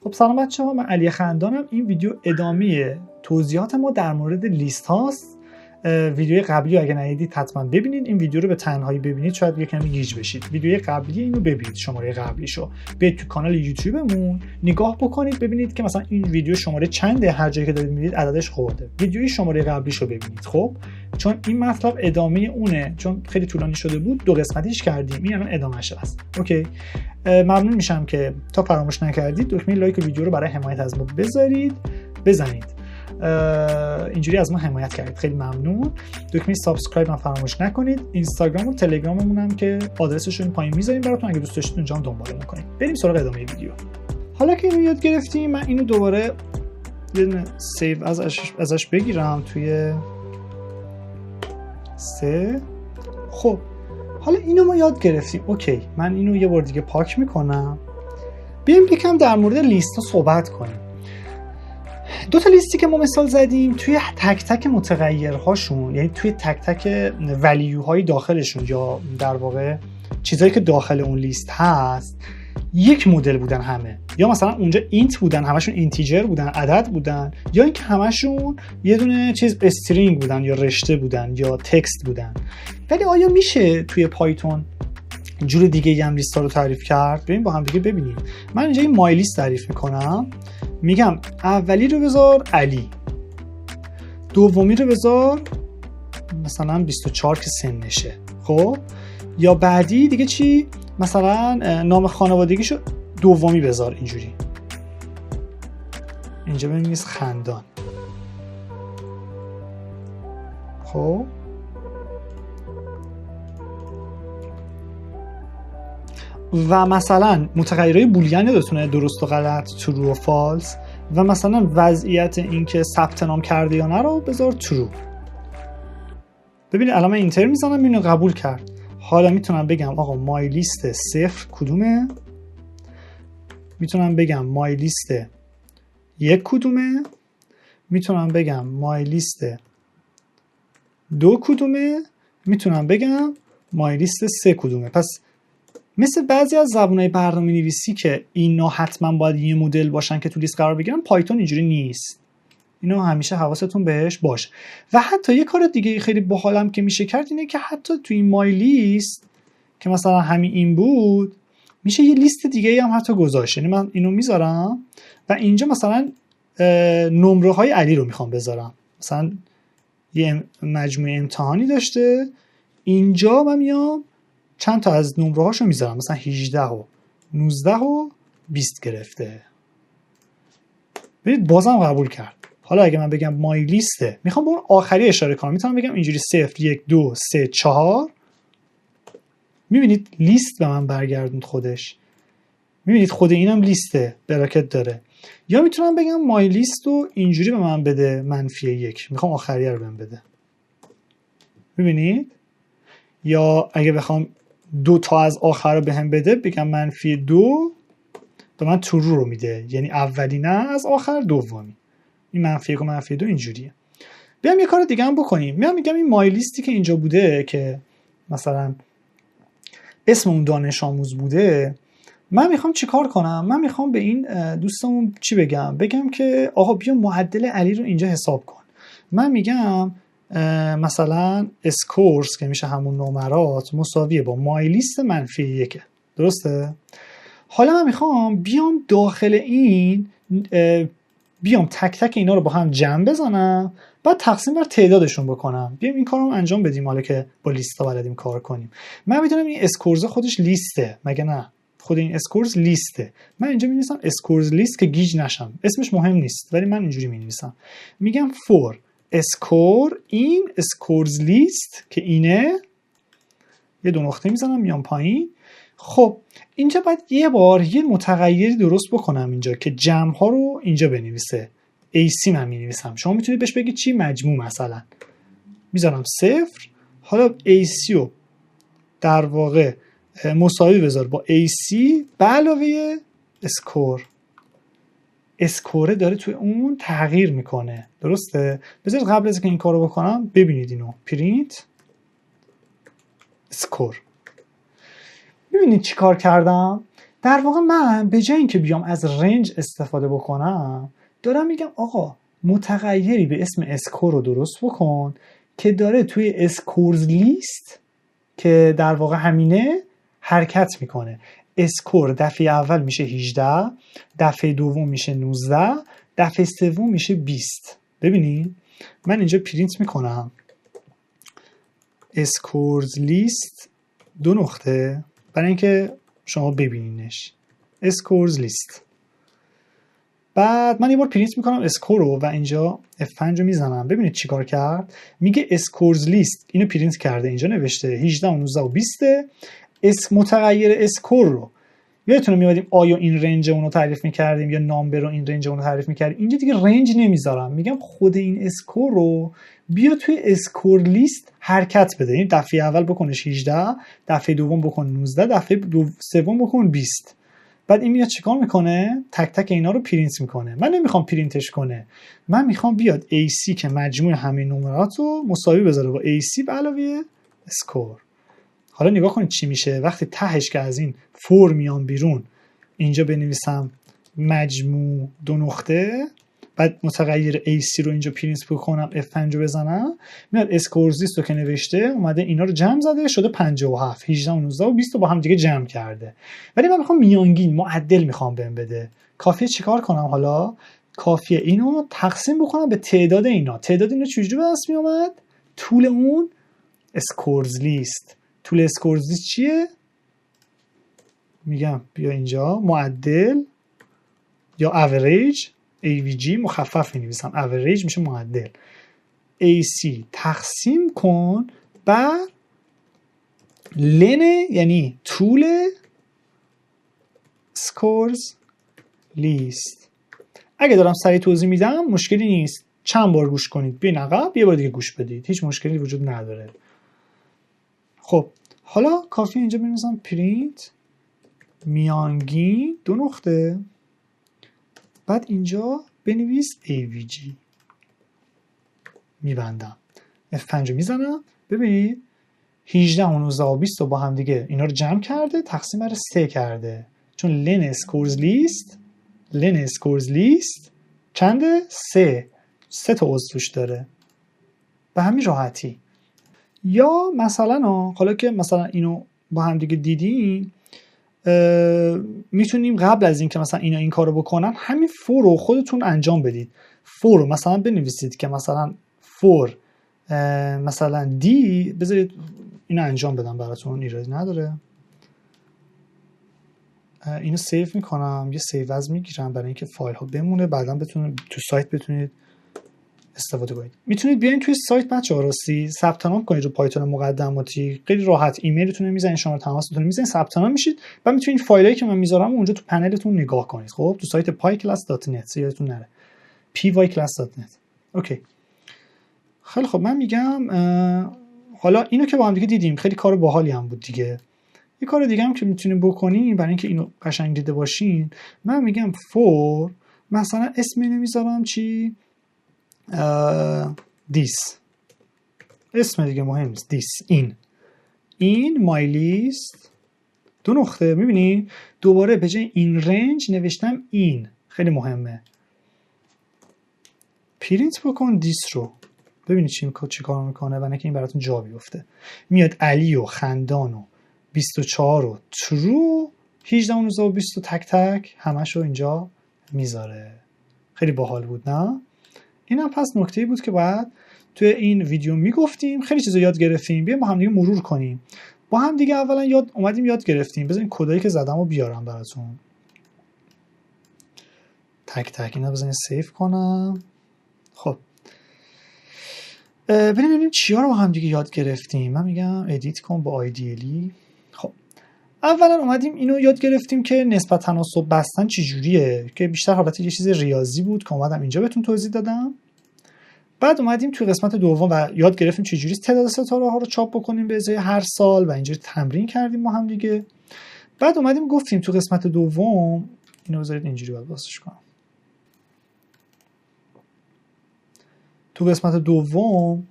خب سلام بچه‌ها، من علی خندانم. این ویدیو ادامه توضیحات ما در مورد لیست هاست. ویدیوی قبلی اگه ندیدید حتما ببینید. این ویدیو رو به تنهایی ببینید شاید یه کمی گیج بشید. ویدیوی قبلی اینو ببینید، شماره قبلیشو برید تو کانال یوتیوبمون نگاه بکنید ببینید که مثلا این ویدیو شماره چنده، هر جایی که دارید می‌بینید عددش خورده. ویدیوی شماره قبلیشو ببینید. خب چون این مطلب ادامه اونه، چون خیلی طولانی شده بود دو قسمتیش کردیم، این الان ادامه‌اش هست. اوکی، ممنون میشم که تا فراموش نکردید دکمه لایک ویدیو رو برای حمایت از ما بزنید. اینجوری از ما حمایت کردید، خیلی ممنون. دکمه سابسکرایب هم فراموش نکنید. اینستاگرام و تلگراممون هم که آدرسش رو پایین میذاریم براتون، اگه دوست داشتید اونجا هم دنبالمون کنید. بریم سراغ ادامه ویدیو. حالا که اینو یاد گرفتیم، من اینو دوباره یه سیو ازش بگیرم توی سه. خب حالا اینو ما یاد گرفتیم. اوکی، من اینو یه بار دیگه پاک میکنم. بیایم یکم در مورد لیست ها صحبت کنیم. دو تا لیستی که ما مثال زدیم، توی تک تک متغیرهاشون، یعنی توی تک تک ولیوهای داخلشون یا در واقع چیزایی که داخل اون لیست هست، یک مدل بودن همه. یا مثلا اونجا اینت بودن، همشون اینتیجر بودن، عدد بودن، یا اینکه همشون یه دونه چیز استرینگ بودن یا رشته بودن یا تکست بودن. ولی آیا میشه توی پایتون جور دیگه هم لیست ها رو تعریف کرد؟ بریم با هم دیگه ببینیم. من اینجا این مای لیست تعریف میکنم، میگم اولی رو بذار علی، دومی رو بذار مثلا 24 که سنشه. خب یا بعدی دیگه چی؟ مثلا نام خانوادگیشو دومی بذار. اینجوری اینجا بنویس خندان. خب و مثلا متغیرهای بولیان یادتونه، درست و غلط، ترو و فالس، و مثلا وضعیت این که ثبت نام کرده یا نه رو بذار ترو. ببینید الان من اینتر میزنم، اینو قبول کرد. حالا میتونم بگم آقا مای لیست 0 کدومه، میتونم بگم مای لیست 1 کدومه، میتونم بگم مای لیست 2 کدومه، میتونم بگم مای لیست 3 کدومه. پس مثل بعضی از زبان‌های برنامه‌نویسی که اینا حتما باید یه مدل باشن که تو لیست قرار بگیرن، پایتون اینجوری نیست. اینو همیشه حواستون بهش باشه. و حتی یه کار دیگه خیلی باحالم که میشه کرد اینه که حتی تو این مای لیست که مثلا همین این بود، میشه یه لیست دیگه هم حتی گذاشت. یعنی من اینو میذارم و اینجا مثلا نمره های علی رو میخوام بذارم. مثلا یه مجموعه امتحانی داشته، اینجا من میام چند تا از نمره هاشو میذارم، مثلا 18 و 19 و 20 گرفته. ببینید بازم قبول کرد. حالا اگه من بگم مای لیسته، میخوام به اون آخری اشاره کنم، میتونم بگم اینجوری 0 1 2 3 4. میبینید لیست به من برگردوند خودش. میبینید خود اینم لیسته، براکت داره. یا میتونم بگم مای لیست رو اینجوری به من بده -1، میخوام آخریه رو بهم بده. میبینید؟ یا اگه بخوام 2 تا از آخر رو بهم بده، بگم -2، به من ترو رو میده، یعنی اولی نه از آخر، دومی. این -1 و -2 اینجوریه. بیام یه کار دیگه هم بکنیم. میگم این مای لیستی که اینجا بوده که مثلا اسم اون دانش آموز بوده، من میخوام چیکار کنم؟ من میخوام به این دوستمون چی بگم که آقا بیا معدل علی رو اینجا حساب کن. من میگم مثلا اسکورز که میشه همون نمرات مساویه با مای لیست -1. درسته؟ حالا من میخوام بیام داخل این بیام تک تک اینا رو با هم جمع بزنم، بعد تقسیم بر تعدادشون بکنم. بیام این کارو انجام بدیم. حالا که با لیستا بلدیم کار کنیم، من میدونم این اسکورز خودش لیسته، مگه نه؟ خود این اسکورز لیسته. من اینجا می‌نویسم اسکورز لیست که گیج نشم، اسمش مهم نیست، ولی من اینجوری می‌نویسم. میگم for اسکور این اسکورز لیست که اینه، یه دو نقطه میزنم میام پایین. خب اینجا باید یه بار یه متغیری درست بکنم اینجا که جمع ها رو اینجا بنویسه. AC من می‌نویسم، شما میتونید بهش بگید چی؟ مجموع. مثلا میذارم 0. حالا AC رو در واقع مساوی بذار با AC به علاوه اسکور. اسکوره داره توی اون تغییر میکنه. درسته؟ بذارید قبل از اینکه این کارو بکنم ببینید اینو. پرینت اسکور. ببینید چی کار کردم؟ در واقع من به جای اینکه بیام از رنج استفاده بکنم دارم میگم آقا متغیری به اسم اسکور رو درست بکن که داره توی اسکورز لیست که در واقع همینه حرکت میکنه. اسکور دفعه اول میشه 18، دفعه دوم میشه 19، دفعه سوم میشه 20. ببینید من اینجا پرینت میکنم اسکورز لیست 2 نقطه برای اینکه شما ببینینش. اسکورز لیست. بعد من یه بار پرینت میکنم اسکور رو و اینجا F5 رو میزنم. ببینید چیکار کرد. میگه اسکورز لیست اینو پرینت کرده، اینجا نوشته 18 و 19 و 20. متغیر اسکور رو یادتونه میادیم آیا این رنج اون رو تعریف میکردیم یا نامبر رو این رنج اون رو تعریف میکردیم. اینجا دیگه رنج نمیذارم، میگم خود این اسکور رو بیا توی اسکور لیست حرکت بده. این دفعه اول بکنش 18، دفعه دوم بکن 19، دفعه سوم بکن 20. بعد این میاد چیکار میکنه؟ تک تک اینا رو پرینت میکنه. من نمیخوام پرینتش کنه، من میخوام بیاد AC که مجموع همه نمرات رو مساوی بذاره با AC به علاوه اسکور. حالا نگاه کنید چی میشه وقتی تهش که از این فور میام بیرون. اینجا بنویسم مجموع 2 نقطه، بعد متغیر AC رو اینجا پرینت بکنم F5 رو بزنم، میاد اسکورز لیست رو که نوشته اومده اینا رو جمع زده شده 57، 18 و 19 و 20 رو با هم دیگه جمع کرده. ولی من میخوام میانگین معدل میخوام بهم بده. کافیه چیکار کنم حالا؟ کافیه اینو تقسیم بکنم به تعداد اینا. تعداد اینا چجوری به دست میومد؟ طول اون اسکورز لیست. طول اسکورز لیست چیه؟ میگم بیا اینجا معدل یا اوریج، AVG مخفف می‌نویسم، اوریج میشه معدل، AC تقسیم کن بر لن یعنی طول اسکورز لیست. اگه دارم سریع توضیح میدم مشکلی نیست، چند بار گوش کنید بیاین عقب یه بار دیگه گوش بدید، هیچ مشکلی وجود نداره. خب حالا کافی اینجا بنویسم پرینت میانگین 2 نقطه، بعد اینجا بنویس AVG میبندم، F5 میزنم. ببینید 18 و 19 و 20 رو با هم دیگه اینا رو جمع کرده تقسیم بر 3 کرده، چون لن اسکورز لیست چنده؟ 3 تا عضو توش داره به همین راحتی. یا مثلا حالا که مثلا اینو با هم دیگه دیدیم میتونیم قبل از اینکه مثلا اینا این کارو بکنن همین فور رو خودتون انجام بدید. فور رو مثلا بنویسید که مثلا فور مثلا دی، بذارید اینو انجام بدم براتون، ایرادی نداره. اینو سیو میکنم، یه سیو از میگیرم برای اینکه فایل ها بمونه بعدا بتونید تو سایت بتونید استفاده کنید. میتونید بیاین توی سایت بچه‌ها راستی ثبت نام کنید رو پایتون مقدماتی، خیلی راحت ایمیلتون رو میزنید، شماره تماستون رو میزنید، ثبت نام میشید و میتونید فایلایی که من میذارم اونجا تو پنلتون نگاه کنید. خب تو سایت pyclass.net یادتون نره pyclass.net. اوکی خیلی خب من میگم حالا اینو که با هم دیگه دیدیم خیلی کار باحالی هم بود دیگه. یه کار دیگه هم که میتونیم بکنیم برای اینکه اینو قشنگ دیده باشین، من میگم فور مثلا اسم اینو میذارم چی؟ دیس، اسم دیگه مهم نیست، دیس این مای لیست 2 نقطه. میبینی دوباره به جای این رنج نوشتم این، خیلی مهمه. پرینت بکن دیس رو ببینید چی کار میکنه و نه که این براتون جا بیفته. میاد علی و خندان و 24 و ترو 18 و 19 و 20 تک تک همشو اینجا میذاره. خیلی باحال بود نه؟ این هم پس نکته‌ای بود که باید توی این ویدیو میگفتیم. خیلی چیزا یاد گرفتیم، بیایم با هم دیگه مرور کنیم. با هم دیگه اولا یاد گرفتیم. بذارین کدایی که زدم رو بیارم براتون تک تک اینا. بذارین سیو کنم. خب ببینیم چیا رو با هم دیگه یاد گرفتیم. من میگم ادیت کن با آیدیالی. خب اولا اومدیم اینو یاد گرفتیم که نسبت تناسب بستن چی جوریه، که بیشتر حالت یه چیز ریاضی بود که اومدم اینجا بهتون توضیح دادم. بعد اومدیم توی قسمت دوم و یاد گرفتیم چه جوری تعداد ستاره ها رو چاپ بکنیم به ازای هر سال و اینجوری تمرین کردیم با هم دیگه. بعد اومدیم گفتیم تو قسمت دوم اینو بذارید اینجوری باید واسش کنم. تو قسمت دوم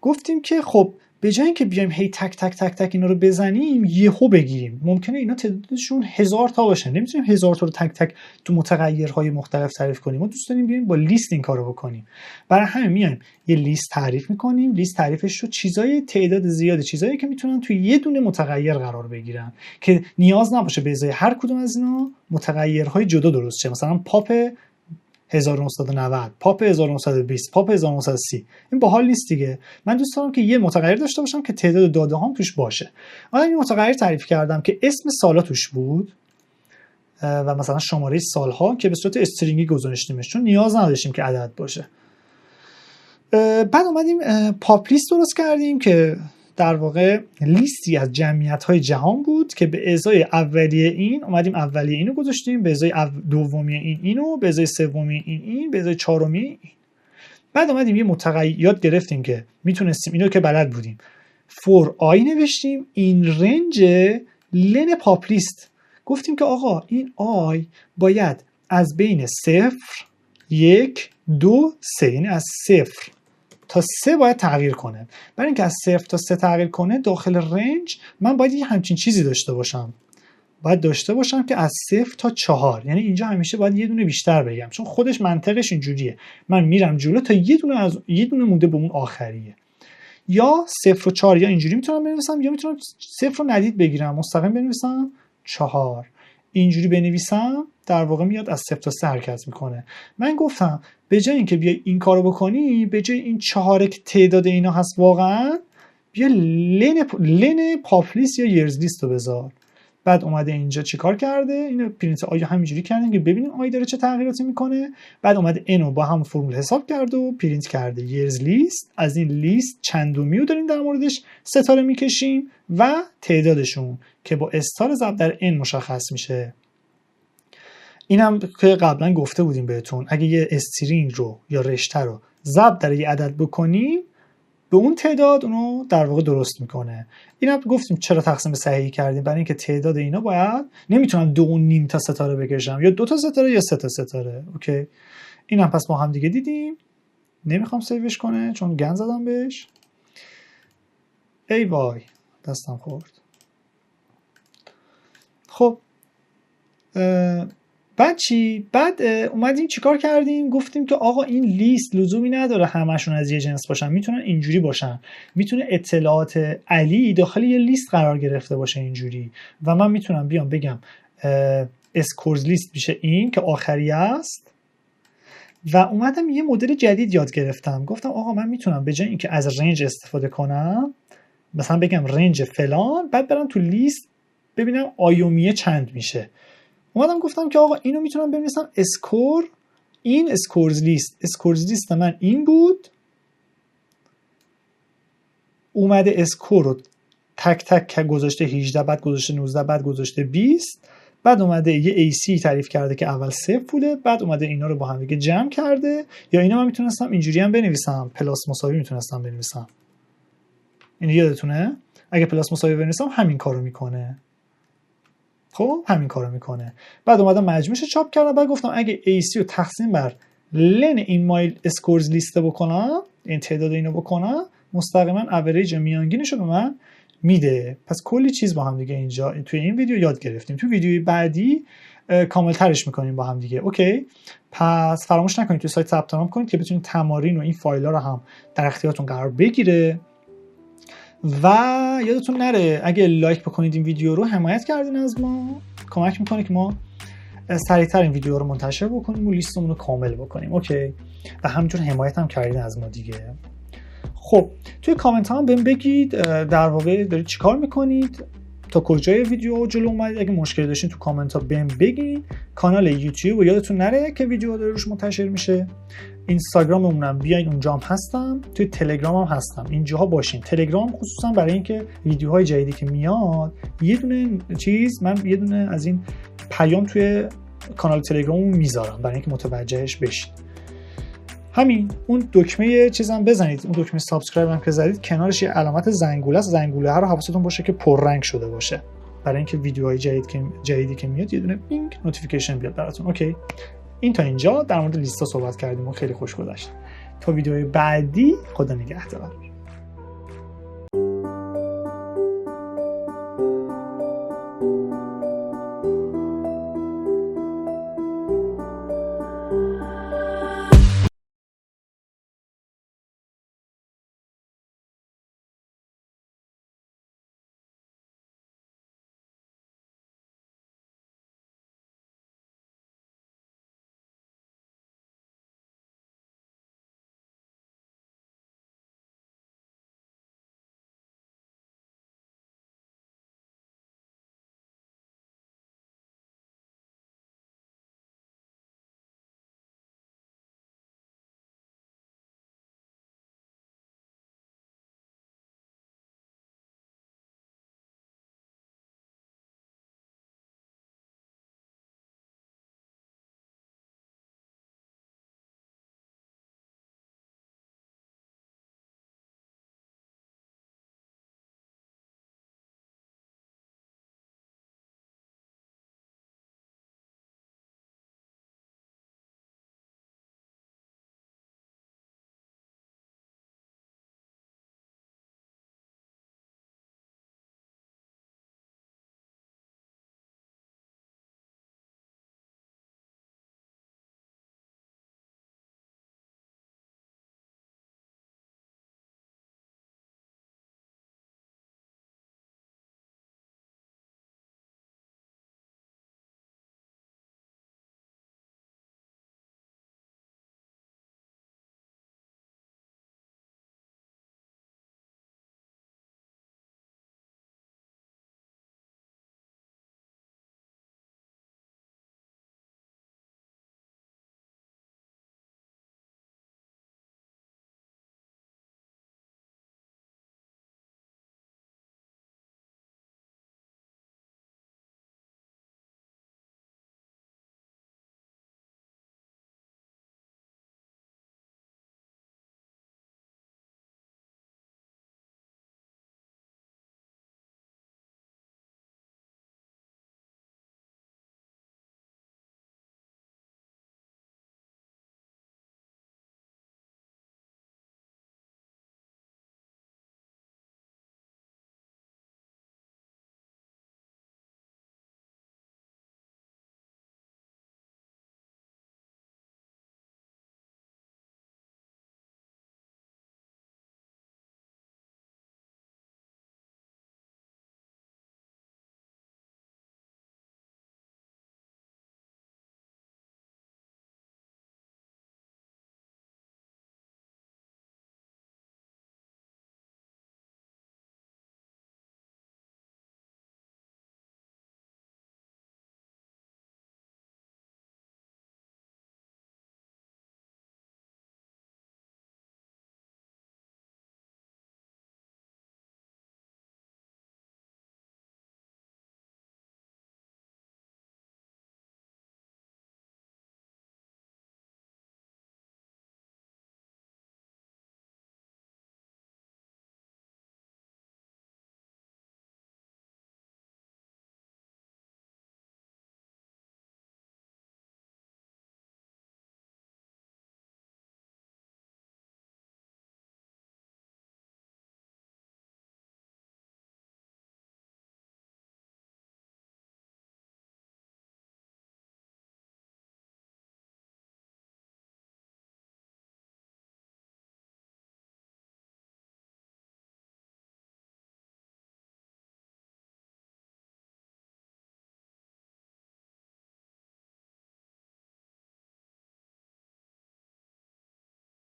گفتیم که خب به جای اینکه بیایم هی تک تک تک تک اینا رو بزنیم یهو بگیریم، ممکنه اینا تعدادشون 1000 تا باشه، نمیتونیم 1000 تا رو تک تک تو متغیرهای مختلف تعریف کنیم. ما دوست داریم بیایم با لیست این کارو بکنیم. برای همین میایم یه لیست تعریف میکنیم. لیست تعریفش رو چیزای تعداد زیادی، چیزایی که میتونن توی یه دونه متغیر قرار بگیرن که نیاز نباشه به ازای هر کدوم از اینا متغیرهای جدا درست شه. مثلا پاپ 1990، پاپ 1920، پاپ 1930. این باحال نیست دیگه. من دوست دارم که یه متغیر داشته باشم که تعداد داده هام توش باشه. من این متغیر تعریف کردم که اسم سالا توش بود و مثلا شماره سالها که به صورت استرینگی گذاشتیمش چون نیاز نداشتیم که عدد باشه. بعد اومدیم پاپ لیست درست کردیم که در واقع لیستی از جمعیت‌های جهان بود که به ازای اولیه این اومدیم اولیه اینو گذاشتیم، به ازای دومیه اینو، به ازای سومیه این، به ازای چهارمیه این. بعد اومدیم یه متغیر یاد گرفتیم که میتونستیم اینو که بلد بودیم فور آی نوشتیم این رنج لن پاپ لیست. گفتیم که آقا این آی باید از بین 0 1 2 3 یعنی از 0 تا 3 باید تغییر کنه. برای اینکه از 0 تا 3 تغییر کنه داخل رنج من باید یه همچین چیزی داشته باشم. باید داشته باشم که از 0 تا 4 یعنی اینجا همیشه باید یه دونه بیشتر بگم چون خودش منطقش اینجوریه. من میرم جلو تا یه دونه مونده به اون آخریه. یا 0 و 4 یا اینجوری میتونم بنویسم یا میتونم 0 رو ندید بگیرم مستقیم بنویسم 4. اینجوری بنویسم در واقع میاد از 0 تا 3 حرکت میکنه. من گفتم به جای اینکه بیای این کارو بکنی، به جای این 4 که تعداد اینا هست واقعا، بیا لن پاپ لیست یا یرز لیست رو بذار. بعد اومده اینجا چیکار کرده؟ اینو پرینت آی همینجوری کردیم که ببینیم آی داره چه تغییراتی میکنه. بعد اومده اینو با هم فرمول حساب کرده و پرینت کرده یرز لیست. از این لیست چندمی رو داریم در موردش ستاره میکشیم و تعدادشون که با استار ضرب در n مشخص میشه. اینم که قبلا گفته بودیم بهتون اگه یه استرینگ رو یا رشته رو ضرب در یه عدد بکنیم به اون تعداد اونو در واقع درست میکنه. اینم گفتیم چرا تقسیم صحیحی کردیم، برای اینکه تعداد اینا باید نمیتونم 2.5 تا ستاره بکشم یا 2 تا ستاره یا 3 تا ستاره. اوکی اینم پس ما هم دیگه دیدیم. نمیخوام سیوش کنه چون گند زدم بهش. ای وای دستم خورد. خب بعد چی؟ بعد اومدیم چیکار کردیم؟ گفتیم که آقا این لیست لزومی نداره همشون از یه جنس باشن، میتونن اینجوری باشن. میتونه اطلاعات علی داخل یه لیست قرار گرفته باشه اینجوری و من میتونم بیام بگم اسکورز لیست میشه این که آخری است. و اومدم یه مدل جدید یاد گرفتم. گفتم آقا من میتونم به جای اینکه از رنج استفاده کنم مثلا بگم رنج فلان بعد برم تو لیست ببینم آیومیه چند میشه. اومدم گفتم که آقا اینو میتونم بنویسم اسکور این اسکورز لیست. اسکورز لیست من این بود. اومده اسکور رو تک تک گذاشته 18 بعد گذاشته 19 بعد گذاشته 20 بعد اومده یه AC تعریف کرده که اول 0 بوده بعد اومده اینا رو با هم دیگه جمع کرده. یا اینا من میتونستم اینجوری هم بنویسم پلاس مساوی میتونستم بنویسم. این یادتونه اگه پلاس مساوی بنویسم همین کارو میکنه. خب همین کارو میکنه. بعد اومدم مجموعش چاپ کردم بعد گفتم اگه AC رو تقسیم بر لن این مایل اسکورز لیست بکنم این تعداد اینو بکنم مستقیما اوریج میانگینش رو به من میده. پس کلی چیز با هم دیگه اینجا توی این ویدیو یاد گرفتیم. توی ویدیوی بعدی کامل ترش میکنیم با هم دیگه. اوکی پس فراموش نکنید توی سایت ثبت نام کنید که بتونید تمارین و این فایل ها رو هم در اختیارتون قرار بگیره. و یادتون نره اگه لایک بکنید این ویدیو رو حمایت کردین از ما، کمک میکنه که ما سریعتر این ویدیو رو منتشر بکنیم و لیستمون رو کامل بکنیم. اوکی و همینجور حمایت هم کردین از ما دیگه. خب توی کامنت ها هم بهم بگید در واقع دارید چیکار میکنید، تا کجای ویدیو جلو اومدید. اگه مشکلی داشتین تو کامنت ها بهم بگین. کانال یوتیوب و یادتون نره که ویدیو داره روش منتشر میشه. اینستاگراممونم بیاین اونجا هم هستم، توی تلگرام هم هستم، اینجاها باشین. تلگرام خصوصا برای اینکه ویدیوهای جدیدی که میاد یه دونه از این پیام توی کانال تلگراممون میذارم برای اینکه متوجهش بشید. همین اون دکمه چیزام بزنید، اون دکمه سابسکرایب هم که زدید کنارش یه علامت زنگوله است، زنگوله رو حواستون باشه که پررنگ شده باشه برای اینکه ویدیوهای جدیدی که میاد یه دونه پینگ نوتیفیکیشن بیاد براتون. اوکی این تا اینجا در مورد لیستا صحبت کردیم و خیلی خوش گذشت. تا ویدیوی بعدی خدا نگهدار.